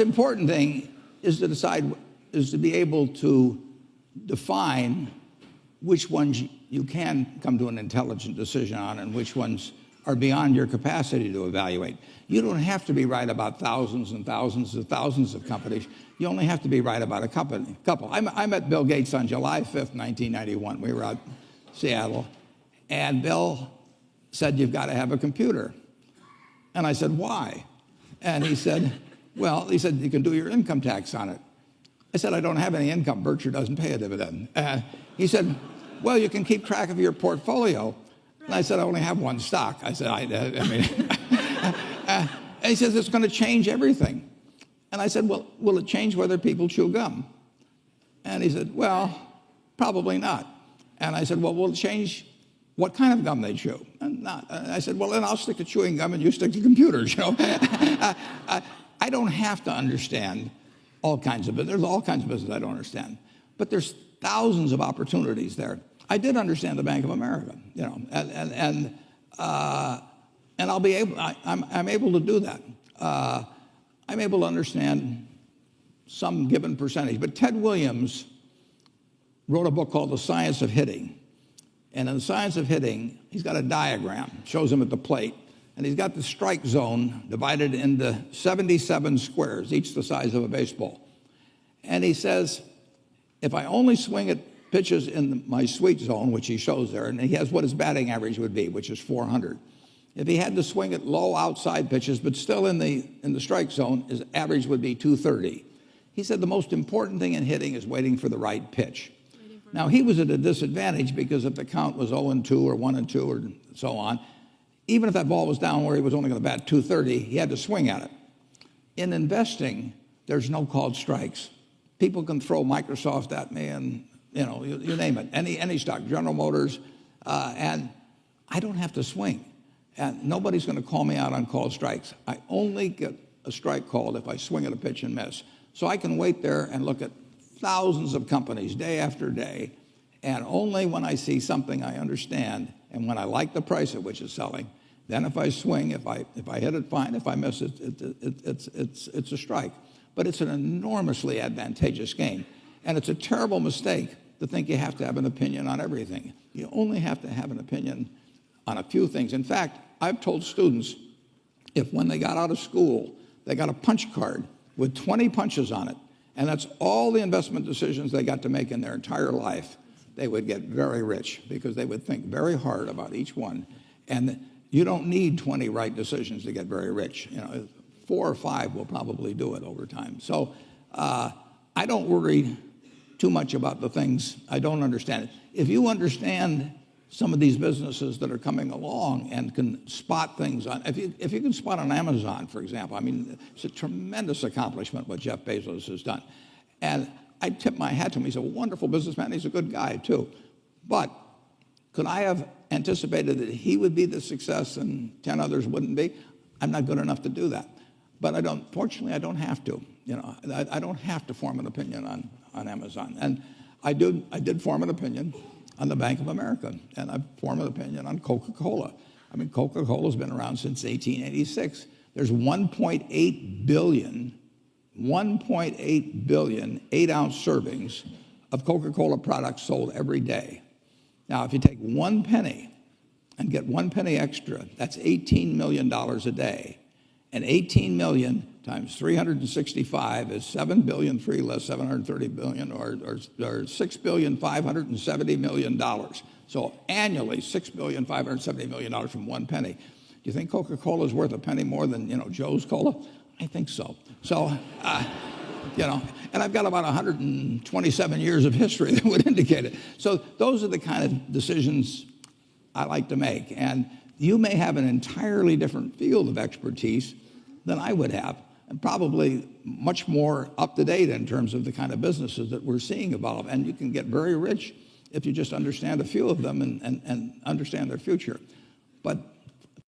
important thing is to be able to define which ones you can come to an intelligent decision on and which ones are beyond your capacity to evaluate. You don't have to be right about thousands and thousands and thousands of companies. You only have to be right about a couple. I met Bill Gates on July 5th, 1991. We were out in Seattle, and Bill said, "You've got to have a computer." And I said, "Why?" And he said, "You can do your income tax on it." I said, "I don't have any income. Berkshire doesn't pay a dividend." He said, "Well, you can keep track of your portfolio." And I said, "I only have one stock." I said, and he says, "It's going to change everything." And I said, "Well, will it change whether people chew gum?" And he said, "Well, probably not." And I said, "Well, will it change what kind of gum they chew?" And I said, "Well, then I'll stick to chewing gum and you stick to computers." I don't have to understand all kinds of business. There's all kinds of business I don't understand. But there's thousands of opportunities there. I did understand the Bank of America, and I'll be able. I'm able to do that. I'm able to understand some given percentage. But Ted Williams wrote a book called The Science of Hitting, and in The Science of Hitting, he's got a diagram, shows him at the plate, and he's got the strike zone divided into 77 squares, each the size of a baseball. And he says, if I only swing at pitches in my sweet zone, which he shows there, and he has what his batting average would be, which is 400. If he had to swing at low outside pitches, but still in the strike zone, his average would be 230. He said the most important thing in hitting is waiting for the right pitch. Now, he was at a disadvantage because if the count was 0-2 or 1-2 or so on, even if that ball was down where he was only going to bat 230, he had to swing at it. In investing, there's no called strikes. People can throw Microsoft at me and you name it, any stock, General Motors, and I don't have to swing. And nobody's going to call me out on called strikes. I only get a strike called if I swing at a pitch and miss. So I can wait there and look at thousands of companies day after day, and only when I see something I understand and when I like the price at which it's selling, then if I swing, if I hit it, fine. If I miss it, it's a strike. But it's an enormously advantageous game. And it's a terrible mistake to think you have to have an opinion on everything. You only have to have an opinion on a few things. In fact, I've told students, if when they got out of school, they got a punch card with 20 punches on it, and that's all the investment decisions they got to make in their entire life, they would get very rich because they would think very hard about each one. And you don't need 20 right decisions to get very rich. 4 or 5 will probably do it over time. So I don't worry too much about the things I don't understand. If you understand some of these businesses that are coming along and can spot things on, if you can spot on Amazon, for example, it's a tremendous accomplishment what Jeff Bezos has done. And I tip my hat to him. He's a wonderful businessman. He's a good guy, too. But could I have anticipated that he would be the success and 10 others wouldn't be? I'm not good enough to do that. But fortunately, I don't have to. I don't have to form an opinion on Amazon. And I did form an opinion on the Bank of America, and I've formed an opinion on Coca-Cola. Coca-Cola's been around since 1886. There's 1.8 billion 8-ounce servings of Coca-Cola products sold every day. Now, if you take 1 penny and get 1 penny extra, that's $18 million a day. And 18 million times 365 is 7 billion, 3 less 730 billion, or $6,570,000,000. So annually, $6,570,000,000 from 1 penny. Do you think Coca-Cola is worth a penny more than Joe's Cola? I think so. So, and I've got about 127 years of history that would indicate it. So those are the kind of decisions I like to make. And you may have an entirely different field of expertise than I would have, and probably much more up to date in terms of the kind of businesses that we're seeing evolve. And you can get very rich if you just understand a few of them and understand their future. But